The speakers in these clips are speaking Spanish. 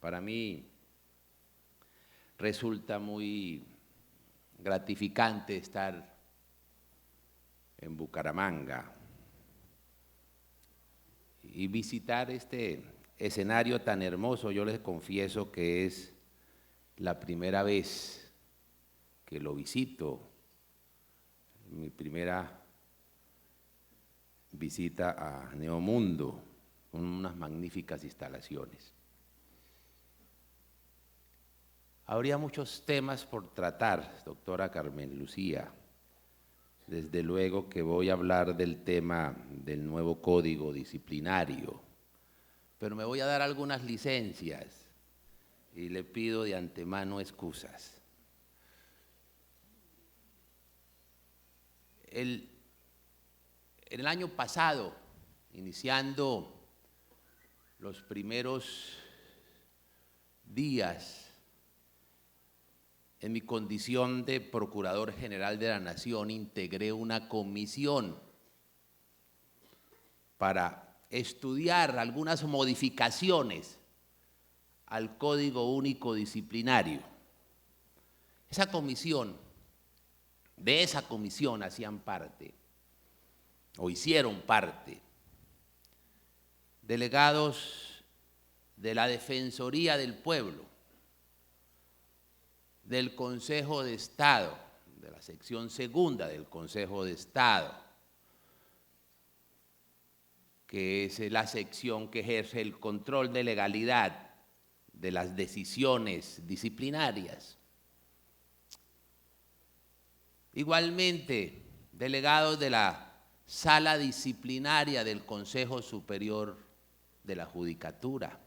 Para mí resulta muy gratificante estar en Bucaramanga y visitar este escenario tan hermoso. Yo les confieso que es la primera vez que lo visito, mi primera visita a Neomundo, con unas magníficas instalaciones. Habría muchos temas por tratar, doctora Carmen Lucía. Desde luego que voy a hablar del tema del nuevo código disciplinario, pero me voy a dar algunas licencias y le pido de antemano excusas. En el año pasado, iniciando los primeros días en mi condición de Procurador General de la Nación, integré una comisión para estudiar algunas modificaciones al Código Único Disciplinario. De esa comisión hacían parte, o hicieron parte, delegados de la Defensoría del Pueblo, del Consejo de Estado, de la sección segunda del Consejo de Estado, que es la sección que ejerce el control de legalidad de las decisiones disciplinarias. Igualmente, delegados de la Sala Disciplinaria del Consejo Superior de la Judicatura,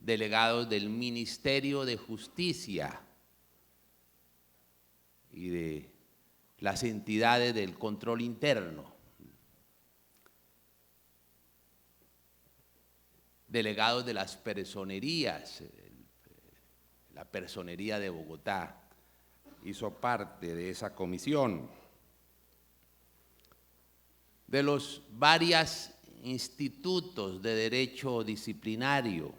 delegados del Ministerio de Justicia y de las entidades del control interno, delegados de las personerías, la Personería de Bogotá hizo parte de esa comisión, de los varios institutos de derecho disciplinario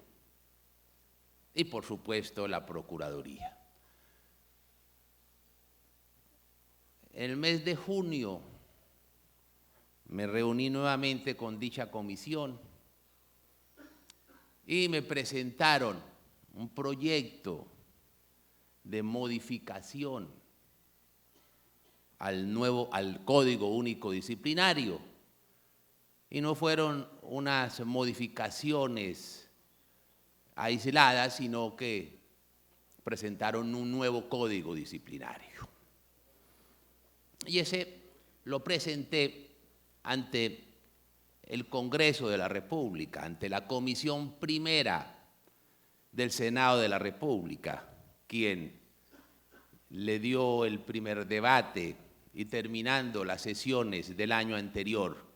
y, por supuesto, la Procuraduría. En el mes de junio me reuní nuevamente con dicha comisión y me presentaron un proyecto de modificación al Código Único Disciplinario. Y no fueron unas modificaciones aisladas, sino que presentaron un nuevo Código Disciplinario. Y ese lo presenté ante el Congreso de la República, ante la Comisión Primera del Senado de la República, quien le dio el primer debate y, terminando las sesiones del año anterior,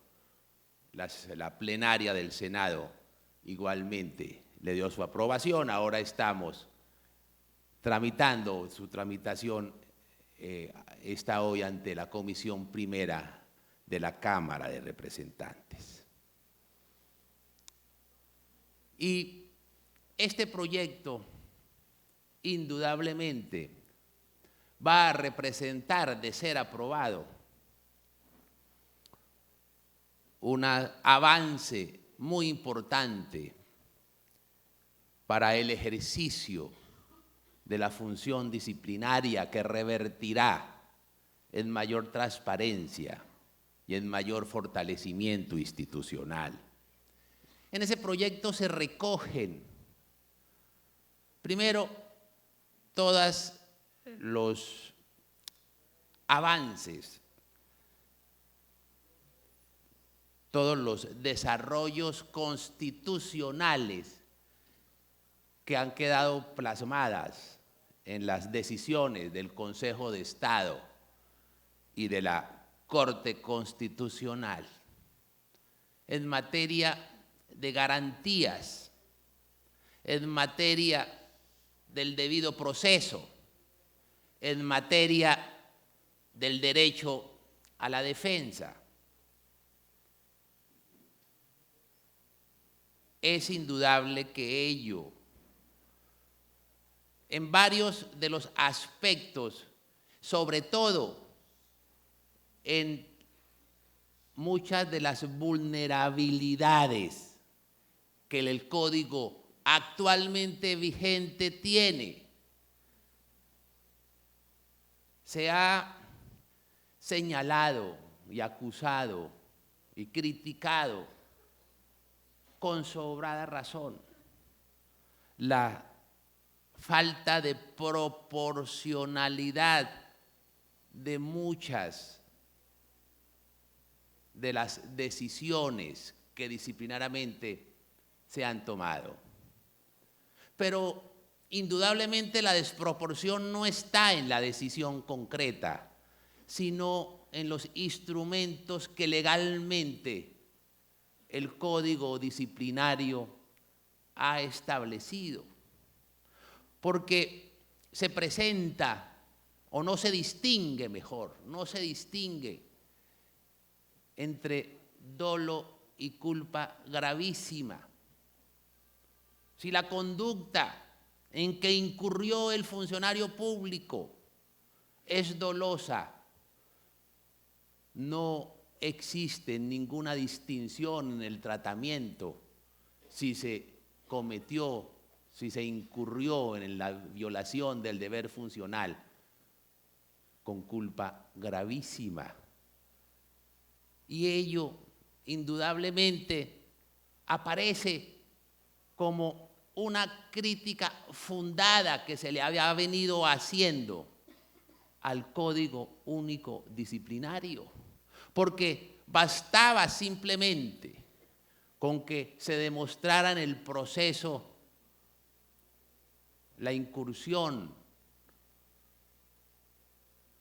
la plenaria del Senado igualmente le dio su aprobación. Ahora estamos tramitando, su tramitación está hoy ante la Comisión Primera de la Cámara de Representantes. Y este proyecto indudablemente va a representar, de ser aprobado, un avance muy importante para el ejercicio de la función disciplinaria, que revertirá en mayor transparencia y en mayor fortalecimiento institucional. En ese proyecto se recogen, primero, todos los avances, todos los desarrollos constitucionales que han quedado plasmadas en las decisiones del Consejo de Estado y de la Corte Constitucional en materia de garantías, en materia del debido proceso, en materia del derecho a la defensa. es indudable que ello, en varios de los aspectos, sobre todo en muchas de las vulnerabilidades que el código actualmente vigente tiene, se ha señalado y acusado y criticado con sobrada razón la falta de proporcionalidad de muchas de las decisiones que disciplinariamente se han tomado. Pero indudablemente la desproporción no está en la decisión concreta, sino en los instrumentos que legalmente el Código Disciplinario ha establecido. Porque se presenta, o no se distingue mejor, no se distingue entre dolo y culpa gravísima. Si la conducta en que incurrió el funcionario público es dolosa, no existe ninguna distinción en el tratamiento si se cometió, si se incurrió en la violación del deber funcional con culpa gravísima. Y ello indudablemente aparece como una crítica fundada que se le había venido haciendo al Código Único Disciplinario, porque bastaba simplemente con que se demostrara en el proceso la incursión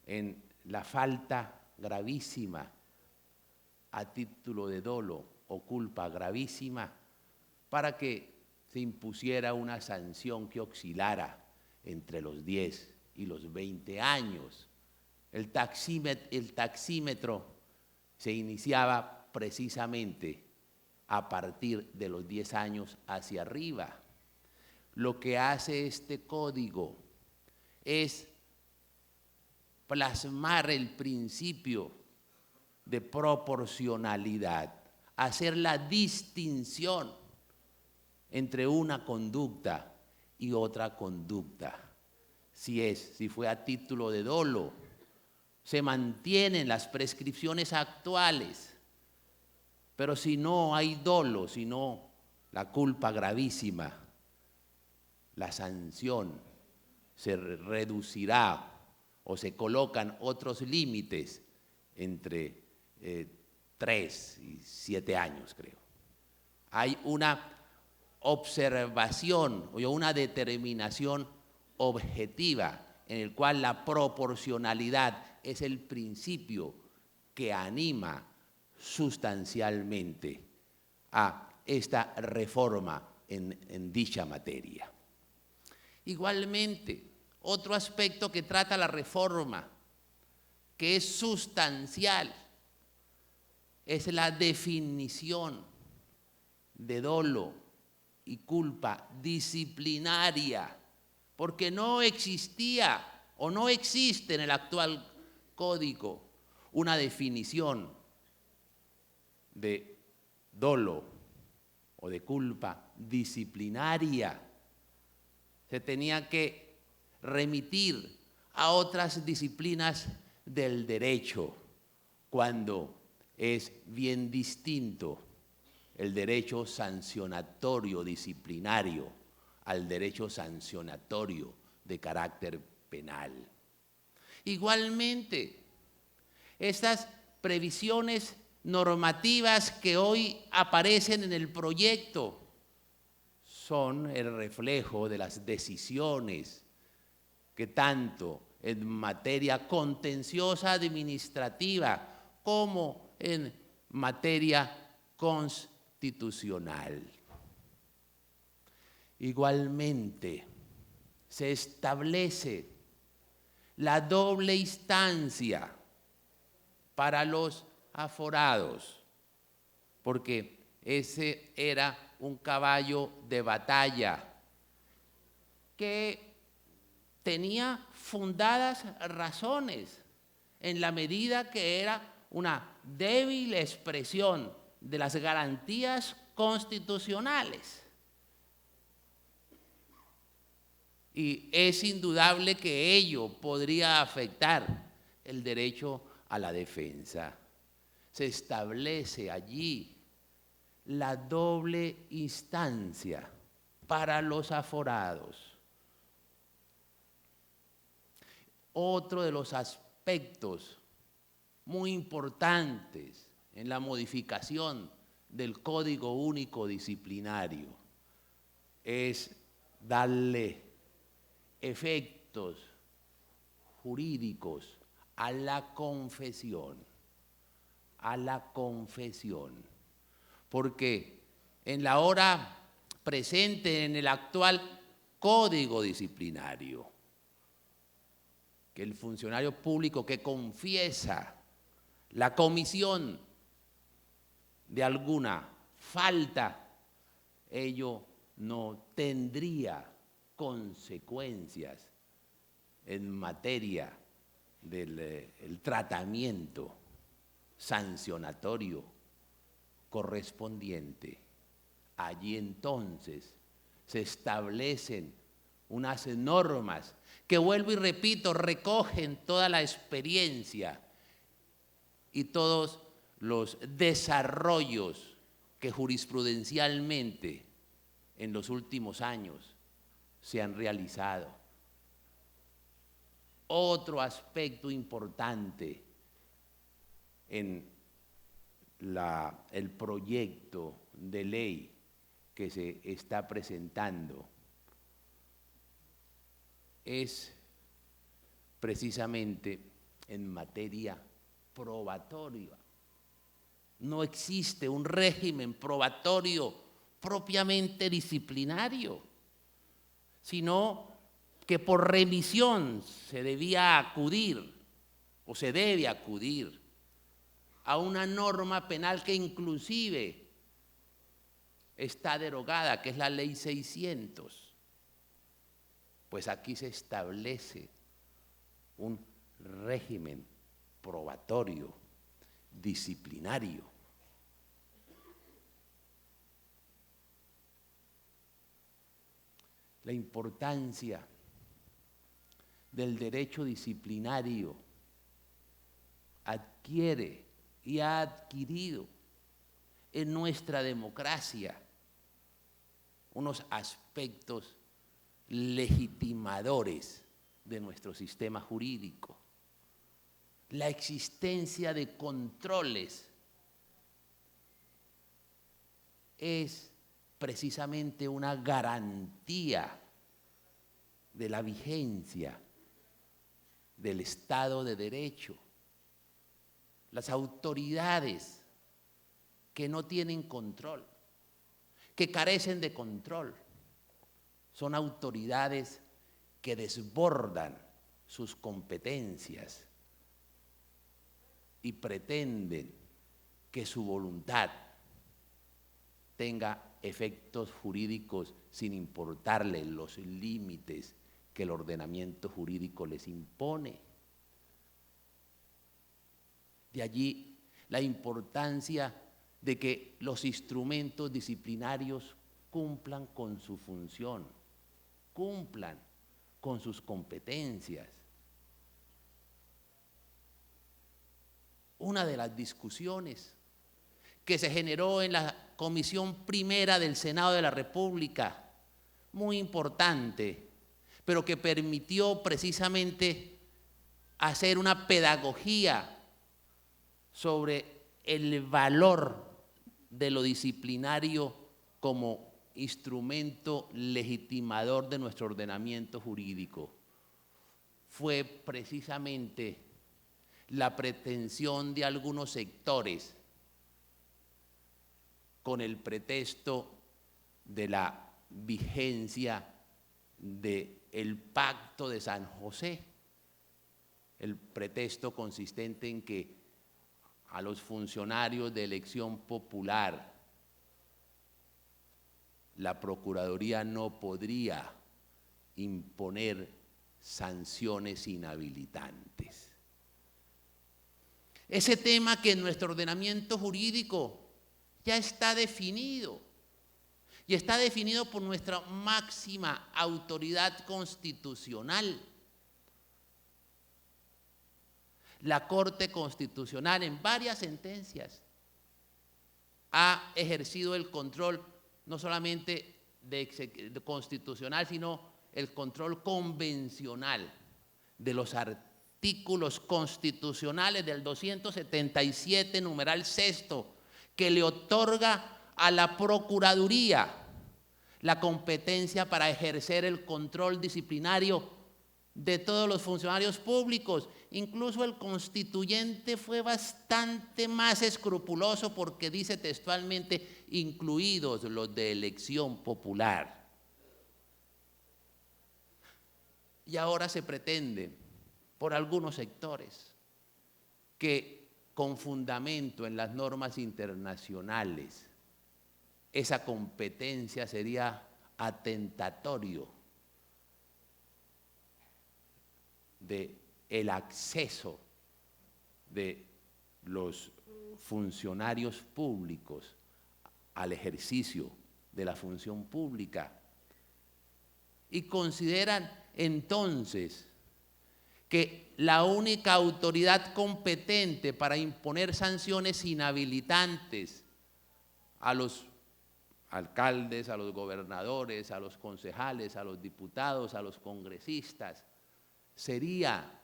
en la falta gravísima a título de dolo o culpa gravísima para que se impusiera una sanción que oscilara entre los 10 y los 20 años. El taxímetro se iniciaba precisamente a partir de los 10 años hacia arriba. Lo que hace este código es plasmar el principio de proporcionalidad, hacer la distinción entre una conducta y otra conducta. Si fue a título de dolo, se mantienen las prescripciones actuales, pero si no hay dolo, sino la culpa gravísima, la sanción se reducirá o se colocan otros límites entre 3 y 7 años, creo. Hay una observación o una determinación objetiva en el cual la proporcionalidad es el principio que anima sustancialmente a esta reforma en dicha materia. Igualmente, otro aspecto que trata la reforma, que es sustancial, es la definición de dolo y culpa disciplinaria, porque no existía o no existe en el actual código una definición de dolo o de culpa disciplinaria. Se tenía que remitir a otras disciplinas del derecho cuando es bien distinto el derecho sancionatorio disciplinario al derecho sancionatorio de carácter penal. Igualmente, estas previsiones normativas que hoy aparecen en el proyecto son el reflejo de las decisiones que tanto en materia contenciosa administrativa como en materia constitucional. Igualmente, se establece la doble instancia para los aforados, porque ese era un caballo de batalla que tenía fundadas razones en la medida que era una débil expresión de las garantías constitucionales. Y es indudable que ello podría afectar el derecho a la defensa. Se establece allí la doble instancia para los aforados. Otro de los aspectos muy importantes en la modificación del Código Único Disciplinario es darle efectos jurídicos a la confesión, porque en la hora presente, en el actual Código Disciplinario, que el funcionario público que confiesa la comisión de alguna falta, ello no tendría consecuencias en materia del tratamiento sancionatorio correspondiente. Allí entonces se establecen unas normas que, vuelvo y repito, recogen toda la experiencia y todos los desarrollos que jurisprudencialmente en los últimos años se han realizado. Otro aspecto importante en el proyecto de ley que se está presentando es precisamente en materia probatoria. No existe un régimen probatorio propiamente disciplinario, sino que por remisión se debía acudir o se debe acudir a una norma penal que inclusive está derogada, que es la Ley 600. Pues aquí se establece un régimen probatorio, disciplinario. La importancia del derecho disciplinario adquiere y ha adquirido en nuestra democracia unos aspectos legitimadores de nuestro sistema jurídico. La existencia de controles es precisamente una garantía de la vigencia del Estado de Derecho. Las autoridades que no tienen control, que carecen de control, son autoridades que desbordan sus competencias y pretenden que su voluntad tenga efectos jurídicos sin importarle los límites que el ordenamiento jurídico les impone. De allí la importancia de que los instrumentos disciplinarios cumplan con su función, cumplan con sus competencias. Una de las discusiones que se generó en la Comisión Primera del Senado de la República, muy importante, pero que permitió precisamente hacer una pedagogía sobre el valor de lo disciplinario como instrumento legitimador de nuestro ordenamiento jurídico. Fue precisamente la pretensión de algunos sectores, con el pretexto de la vigencia del Pacto de San José, el pretexto consistente en que a los funcionarios de elección popular la Procuraduría no podría imponer sanciones inhabilitantes. Ese tema que en nuestro ordenamiento jurídico ya está definido, y está definido por nuestra máxima autoridad constitucional. La Corte Constitucional en varias sentencias ha ejercido el control no solamente de constitucional, sino el control convencional de los artículos constitucionales del 277, numeral sexto, que le otorga a la Procuraduría la competencia para ejercer el control disciplinario de todos los funcionarios públicos. Incluso el constituyente fue bastante más escrupuloso porque dice textualmente, incluidos los de elección popular. Y ahora se pretende, por algunos sectores, que con fundamento en las normas internacionales, esa competencia sería atentatorio del acceso de los funcionarios públicos al ejercicio de la función pública. Y consideran entonces que la única autoridad competente para imponer sanciones inhabilitantes a los alcaldes, a los gobernadores, a los concejales, a los diputados, a los congresistas, sería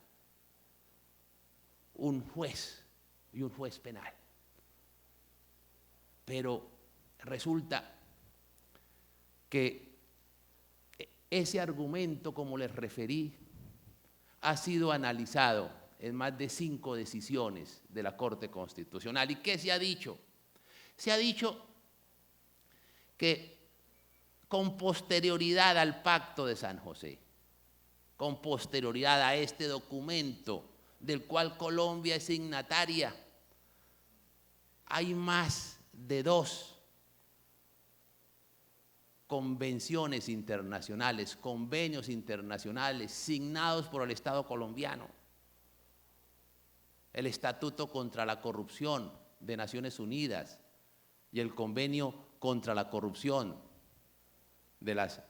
un juez y un juez penal. Pero resulta que ese argumento, como les referí, ha sido analizado en más de 5 decisiones de la Corte Constitucional. ¿Y qué se ha dicho? Se ha dicho que con posterioridad al Pacto de San José, con posterioridad a este documento del cual Colombia es signataria, hay más de 2 convenciones internacionales, convenios internacionales signados por el Estado colombiano. El Estatuto contra la Corrupción de Naciones Unidas y el Convenio contra la Corrupción de las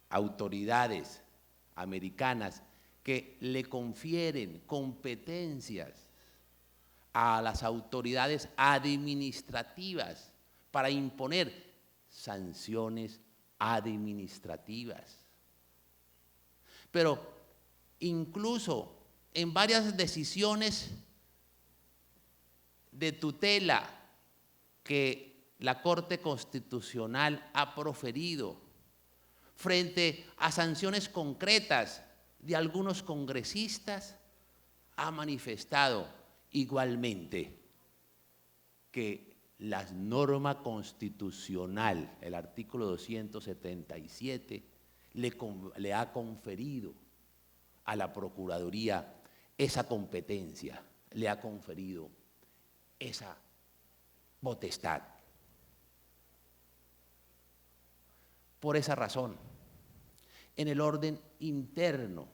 autoridades americanas, que le confieren competencias a las autoridades administrativas para imponer sanciones administrativas. Pero incluso en varias decisiones de tutela que la Corte Constitucional ha proferido frente a sanciones concretas de algunos congresistas, ha manifestado igualmente que la norma constitucional, el artículo 277, le ha conferido a la Procuraduría esa competencia, le ha conferido esa potestad. Por esa razón, en el orden interno,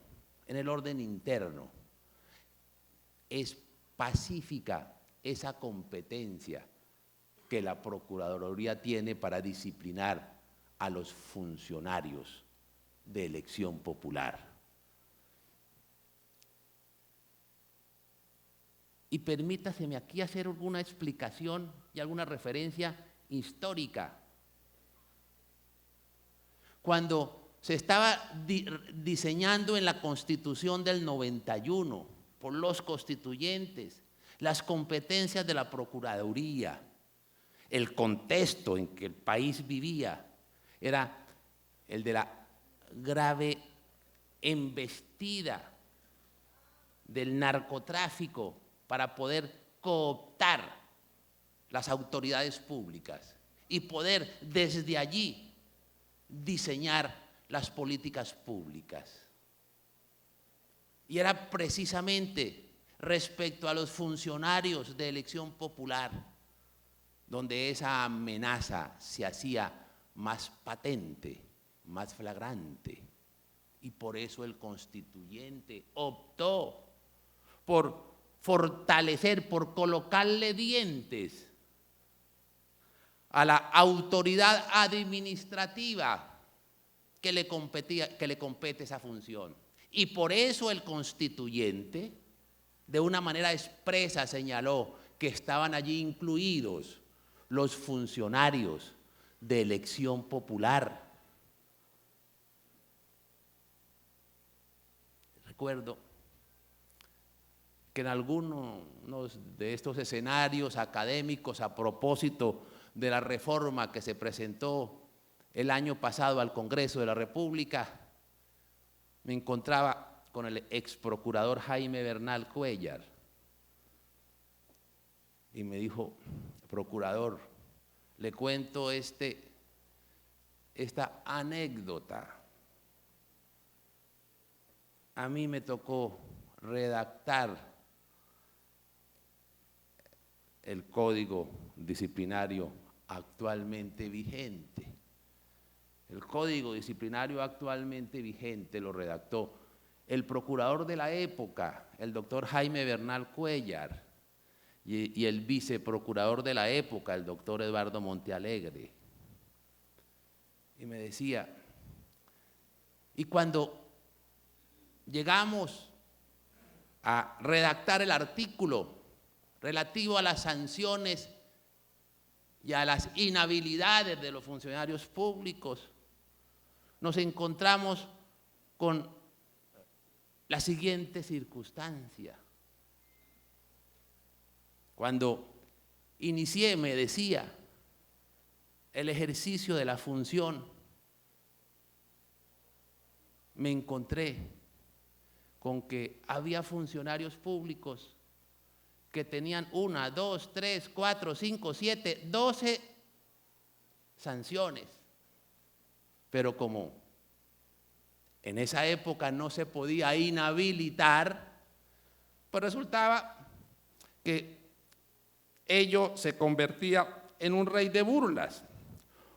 es pacífica esa competencia que la Procuraduría tiene para disciplinar a los funcionarios de elección popular. Y permítaseme aquí hacer alguna explicación y alguna referencia histórica. Cuando se estaba diseñando en la Constitución del 91 por los constituyentes las competencias de la Procuraduría, el contexto en que el país vivía era el de la grave embestida del narcotráfico para poder cooptar las autoridades públicas y poder desde allí diseñar las políticas públicas. Y era precisamente respecto a los funcionarios de elección popular donde esa amenaza se hacía más patente, más flagrante. Y por eso el constituyente optó por fortalecer, por colocarle dientes a la autoridad administrativa que le compete esa función. Y por eso el constituyente, de una manera expresa, señaló que estaban allí incluidos los funcionarios de elección popular. Recuerdo que en algunos de estos escenarios académicos, a propósito de la reforma que se presentó el año pasado al Congreso de la República, me encontraba con el ex procurador Jaime Bernal Cuéllar y me dijo: procurador, le cuento esta anécdota. A mí me tocó redactar el código disciplinario actualmente vigente. El código disciplinario actualmente vigente lo redactó el procurador de la época, el doctor Jaime Bernal Cuéllar, y el viceprocurador de la época, el doctor Eduardo Montealegre. Y me decía, y cuando llegamos a redactar el artículo relativo a las sanciones y a las inhabilidades de los funcionarios públicos, nos encontramos con la siguiente circunstancia. Cuando inicié, me decía, el ejercicio de la función, me encontré con que había funcionarios públicos que tenían 1, 2, 3, 4, 5, 7, 12 sanciones. Pero como en esa época no se podía inhabilitar, pues resultaba que ello se convertía en un rey de burlas.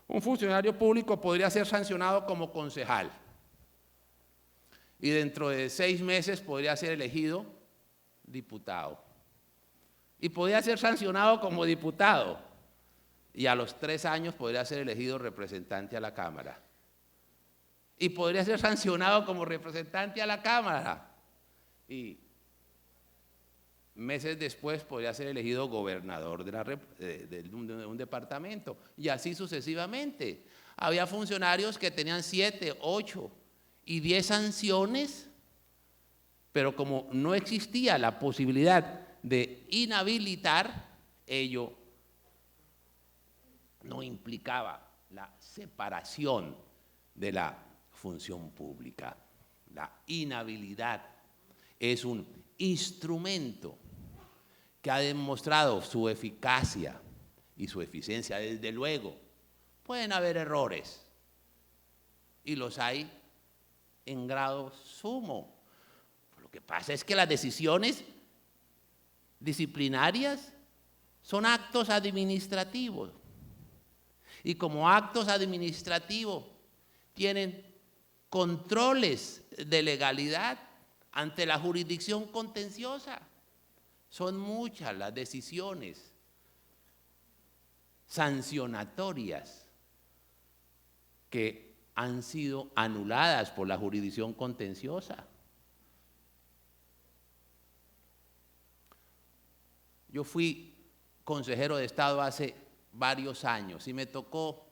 Un funcionario público podría ser sancionado como concejal y dentro de 6 meses podría ser elegido diputado. Y podría ser sancionado como diputado y a los 3 años podría ser elegido representante a la Cámara. Y podría ser sancionado como representante a la Cámara y meses después podría ser elegido gobernador de un departamento y así sucesivamente. Había funcionarios que tenían 7, 8 y 10 sanciones, pero como no existía la posibilidad de inhabilitar, ello no implicaba la separación de la función pública. La inhabilidad es un instrumento que ha demostrado su eficacia y su eficiencia. Desde luego, pueden haber errores y los hay en grado sumo. Lo que pasa es que las decisiones disciplinarias son actos administrativos y como actos administrativos tienen controles de legalidad ante la jurisdicción contenciosa. Son muchas las decisiones sancionatorias que han sido anuladas por la jurisdicción contenciosa. Yo fui consejero de Estado hace varios años y me tocó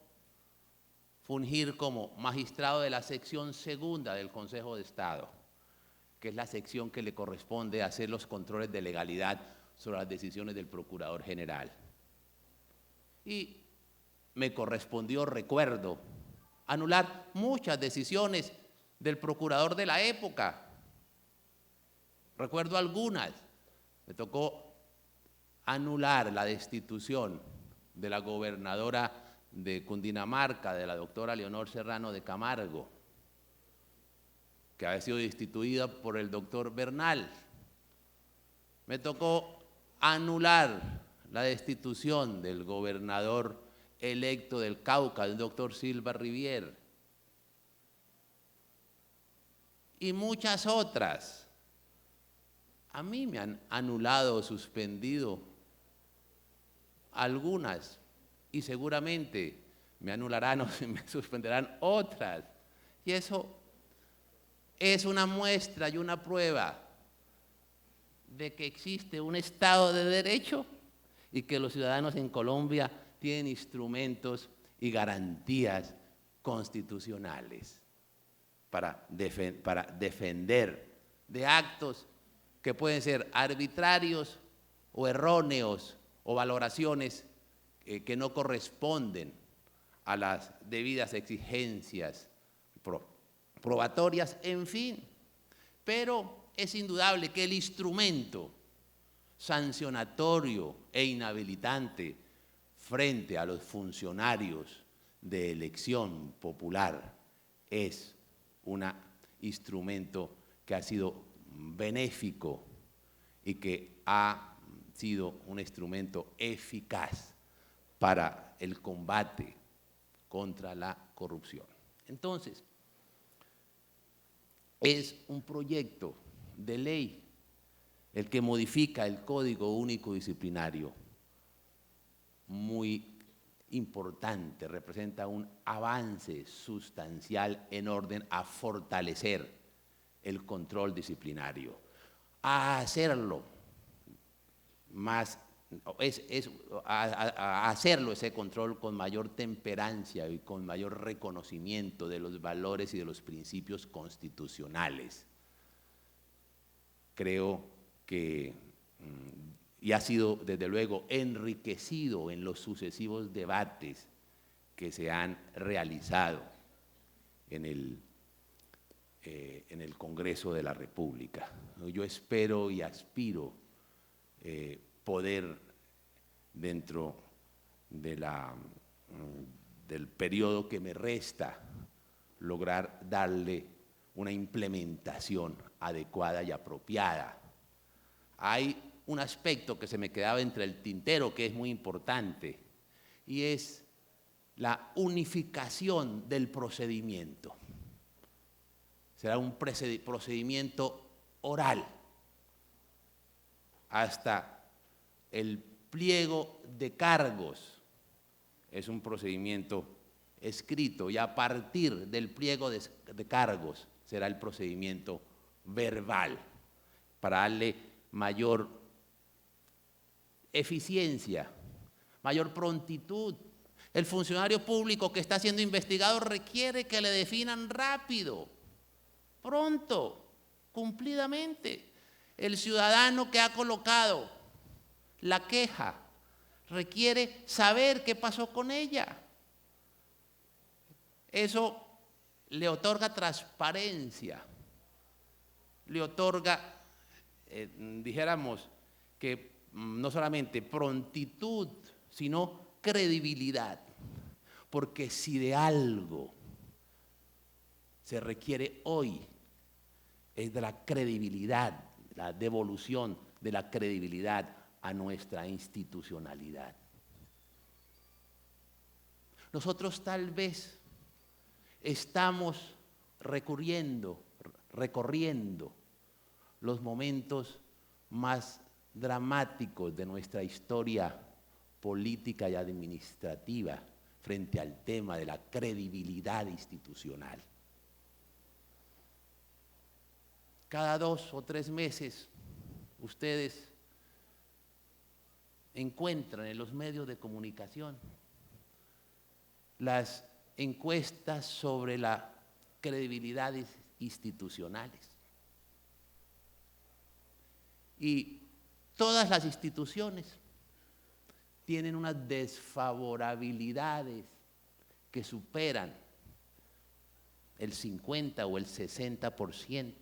fungir como magistrado de la sección segunda del Consejo de Estado, que es la sección que le corresponde hacer los controles de legalidad sobre las decisiones del Procurador General. Y me correspondió, recuerdo, anular muchas decisiones del procurador de la época. Recuerdo algunas. Me tocó anular la destitución de la gobernadora de Cundinamarca, de la doctora Leonor Serrano de Camargo, que había sido destituida por el doctor Bernal. Me tocó anular la destitución del gobernador electo del Cauca, el doctor Silva Rivière, y muchas otras. A mí me han anulado o suspendido algunas y seguramente me anularán o me suspenderán otras. Y eso es una muestra y una prueba de que existe un Estado de Derecho y que los ciudadanos en Colombia tienen instrumentos y garantías constitucionales para defender de actos que pueden ser arbitrarios o erróneos o valoraciones que no corresponden a las debidas exigencias probatorias, en fin. Pero es indudable que el instrumento sancionatorio e inhabilitante frente a los funcionarios de elección popular es un instrumento que ha sido benéfico y que ha sido un instrumento eficaz para el combate contra la corrupción. Entonces, es un proyecto de ley el que modifica el Código Único Disciplinario, muy importante, representa un avance sustancial en orden a fortalecer el control disciplinario, a hacerlo más, a hacerlo ese control con mayor temperancia y con mayor reconocimiento de los valores y de los principios constitucionales. Creo que y ha sido desde luego enriquecido en los sucesivos debates que se han realizado en el Congreso de la República. Yo espero y aspiro poder, dentro de del periodo que me resta, lograr darle una implementación adecuada y apropiada. Hay un aspecto que se me quedaba entre el tintero que es muy importante y es la unificación del procedimiento. Será un procedimiento oral hasta el pliego de cargos. Es un procedimiento escrito y a partir del pliego de cargos será el procedimiento verbal para darle mayor eficiencia, mayor prontitud. El funcionario público que está siendo investigado requiere que le definan rápido, pronto, cumplidamente. El ciudadano que ha colocado la queja requiere saber qué pasó con ella. Eso le otorga transparencia, le otorga, dijéramos, que no solamente prontitud, sino credibilidad. Porque si de algo se requiere hoy, es de la credibilidad, la devolución de la credibilidad a nuestra institucionalidad. Nosotros tal vez estamos recorriendo los momentos más dramáticos de nuestra historia política y administrativa frente al tema de la credibilidad institucional. Cada 2 o 3 meses ustedes encuentran en los medios de comunicación las encuestas sobre la credibilidad institucionales. Y todas las instituciones tienen unas desfavorabilidades que superan el 50 o el 60%,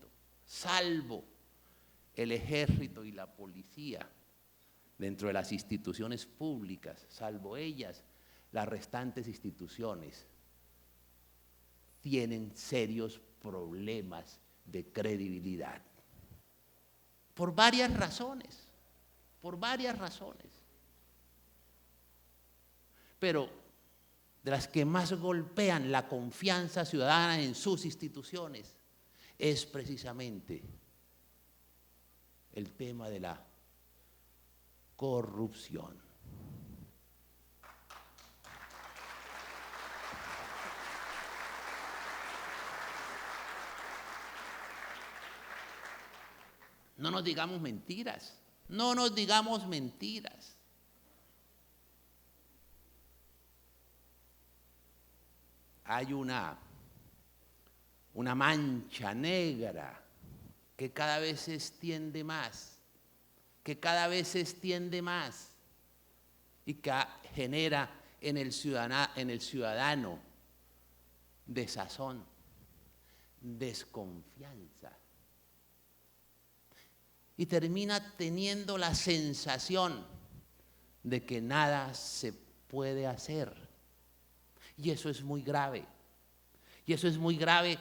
salvo el ejército y la policía. Dentro de las instituciones públicas, salvo ellas, las restantes instituciones tienen serios problemas de credibilidad. Por varias razones. Pero de las que más golpean la confianza ciudadana en sus instituciones, es precisamente el tema de la corrupción. No nos digamos mentiras, no nos digamos mentiras. Hay una mancha negra que cada vez se extiende más, y que genera en el ciudadano desazón, desconfianza, y termina teniendo la sensación de que nada se puede hacer. Y eso es muy grave. Y eso es muy grave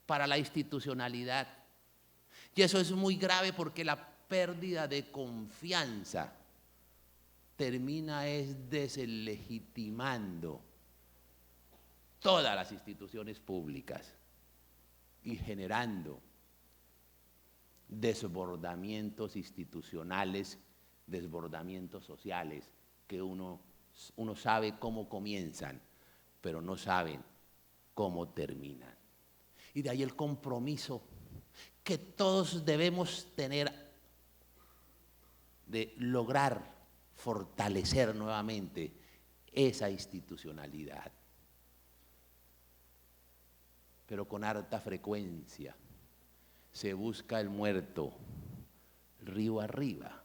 para la institucionalidad. Y eso es muy grave porque la pérdida de confianza termina deslegitimando todas las instituciones públicas y generando desbordamientos institucionales, desbordamientos sociales, que uno sabe cómo comienzan, pero no saben cómo terminan. Y de ahí el compromiso que todos debemos tener de lograr fortalecer nuevamente esa institucionalidad, pero con harta frecuencia se busca el muerto río arriba